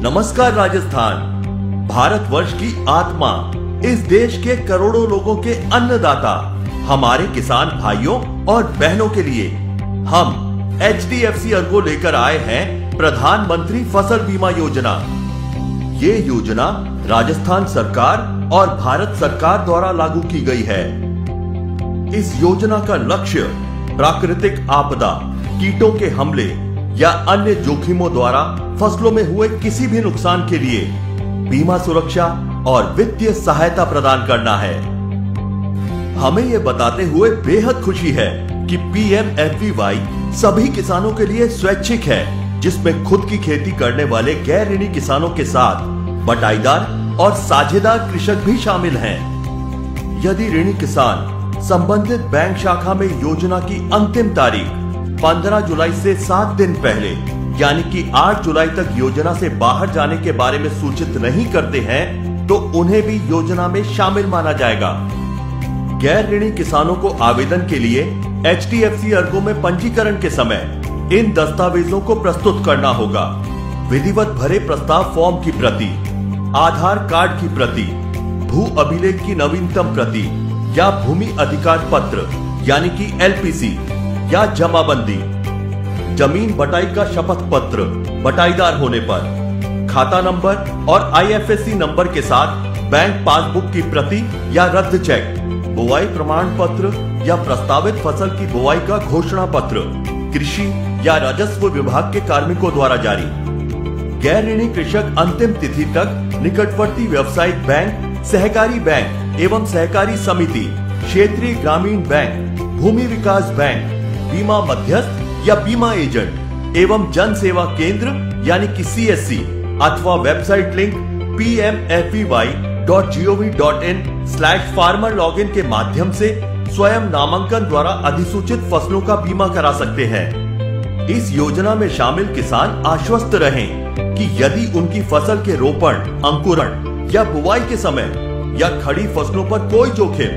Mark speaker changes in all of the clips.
Speaker 1: नमस्कार राजस्थान, भारतवर्ष की आत्मा, इस देश के करोड़ों लोगों के अन्नदाता, हमारे किसान भाइयों और बहनों के लिए हम HDFC अर्गो लेकर आए हैं प्रधानमंत्री फसल बीमा योजना। ये योजना राजस्थान सरकार और भारत सरकार द्वारा लागू की गई है। इस योजना का लक्ष्य प्राकृतिक आपदा, कीटों के हमले या अन्य जोखिमों द्वारा फसलों में हुए किसी भी नुकसान के लिए बीमा सुरक्षा और वित्तीय सहायता प्रदान करना है। हमें यह बताते हुए बेहद खुशी है कि PMFBY सभी किसानों के लिए स्वैच्छिक है, जिसमें खुद की खेती करने वाले गैर ऋणी किसानों के साथ बटाईदार और साझेदार कृषक भी शामिल हैं। यदि ऋणी किसान संबंधित बैंक शाखा में योजना की अंतिम तारीख 15 जुलाई से 7 दिन पहले यानी कि 8 जुलाई तक योजना से बाहर जाने के बारे में सूचित नहीं करते हैं तो उन्हें भी योजना में शामिल माना जाएगा। गैर ऋणी किसानों को आवेदन के लिए HDFC अर्गो में पंजीकरण के समय इन दस्तावेजों को प्रस्तुत करना होगा। विधिवत भरे प्रस्ताव फॉर्म की प्रति, आधार कार्ड की प्रति, भू अभिलेख की नवीनतम प्रति या भूमि अधिकार पत्र यानी कि LPC या जमाबंदी, जमीन बटाई का शपथ पत्र बटाईदार होने पर, खाता नंबर और IFSC नंबर के साथ बैंक पासबुक की प्रति या रद्द चेक, बुआई प्रमाण पत्र या प्रस्तावित फसल की बुआई का घोषणा पत्र कृषि या राजस्व विभाग के कार्मिकों द्वारा जारी। गैर ऋणी कृषक अंतिम तिथि तक निकटवर्ती व्यावसायिक बैंक, सहकारी बैंक एवं सहकारी समिति, क्षेत्रीय ग्रामीण बैंक, भूमि विकास बैंक, बीमा मध्यस्थ या बीमा एजेंट एवं जन सेवा केंद्र यानी कि CSC अथवा वेबसाइट लिंक pmfby.gov.in/farmer login के माध्यम से स्वयं नामांकन द्वारा अधिसूचित फसलों का बीमा करा सकते हैं। इस योजना में शामिल किसान आश्वस्त रहें कि यदि उनकी फसल के रोपण, अंकुरण या बुआई के समय या खड़ी फसलों पर कोई जोखिम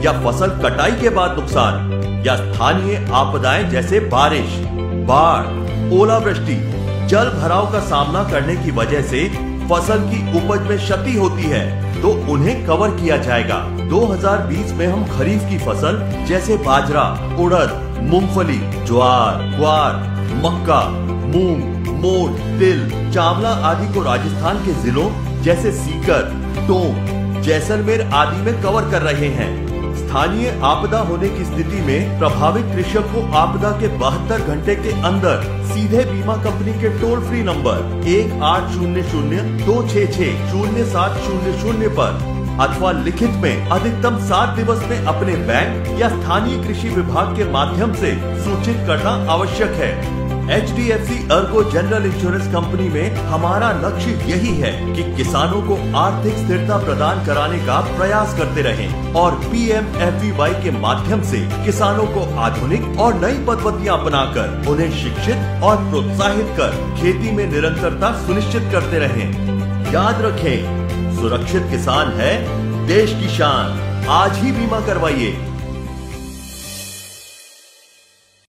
Speaker 1: या फसल कटाई के बाद नुकसान या स्थानीय आपदाएं जैसे बारिश, बाढ़, ओलावृष्टि, जल भराव का सामना करने की वजह से फसल की उपज में क्षति होती है तो उन्हें कवर किया जाएगा। 2020 में हम खरीफ की फसल जैसे बाजरा, उड़द, मूंगफली, ज्वार, ग्वार, मक्का, मूंग, मोठ, तिल, चावला आदि को राजस्थान के जिलों जैसे सीकर, टोंक, जैसलमेर आदि में कवर कर रहे हैं। स्थानीय आपदा होने की स्थिति में प्रभावित कृषक को आपदा के 72 घंटे के अंदर सीधे बीमा कंपनी के टोल फ्री नंबर 1800-266-0700 पर अथवा लिखित में अधिकतम 7 दिवस में अपने बैंक या स्थानीय कृषि विभाग के माध्यम से सूचित करना आवश्यक है। HDFC Ergo general insurance company में हमारा लक्ष्य यही है कि किसानों को आर्थिक स्थिरता प्रदान कराने का प्रयास करते रहें और PMFBY के माध्यम से किसानों को आधुनिक और नई पद्धतियां अपनाकर उन्हें शिक्षित और प्रोत्साहित कर खेती में निरंतरता सुनिश्चित करते रहें। याद रखें, सुरक्षित किसान है देश की शान। आज ही बीमा करवाइए।